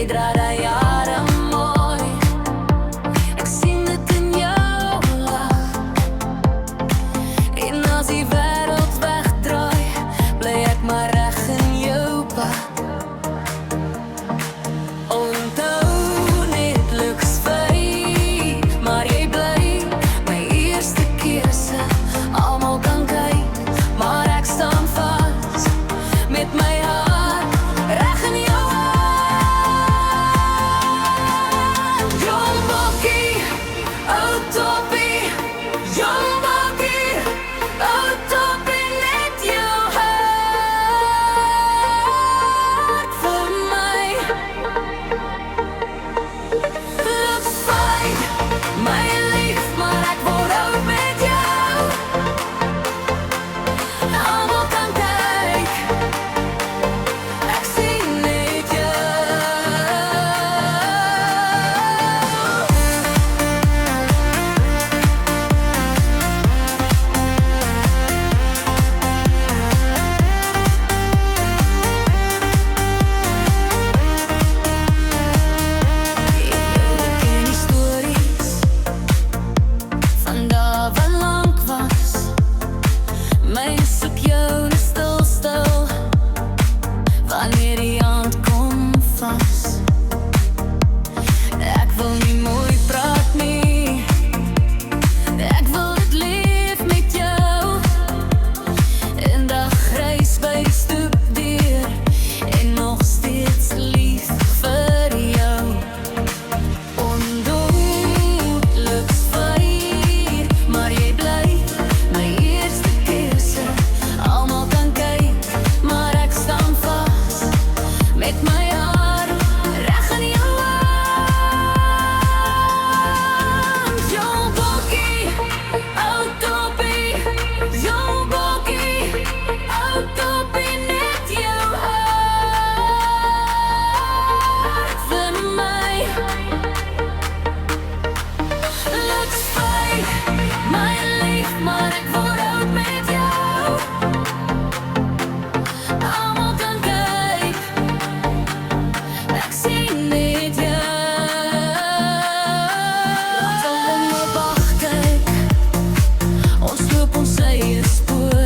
Jy dra daai jare mooi. Ek sien dit in jou lach. En as die wêreld wegdraai, bly ek maar reg in jou pad. Onthou net luks fyn, maar jy bly my eerste keuse. Almal kan kyk, maar ek staan vas met my hart reg in jou hand. Jong bokkie, ou toppie, jong bokkie, ou toppie, net jou hart vir my. Look fyn, my lief, maar ek word oud met jou. Almal kan kyk, ek sien net jou. Ek ken die stories van daar wat lank was. My soek jou net stil, wanneer die aand kom vas. Ek wil nie mooi praat nie, ek wil dit leef met jou. En dag reis by die stoepdeur, en nog steeds lief vir jou. Ondoenliks fyn, maar jy bly my eerste keuse. Almal kan kyk, maar ek staan vas met my hart reg in jou hand. Jong bokkie, ou toppie, jong bokkie, ou toppie, net jou hart vir my. Luks fyn, my lief, maar ek word oud met jou. Almal kan kyk, ek sien net jou. Laat hulle maar wag kyk, ons loop ons eie spoor.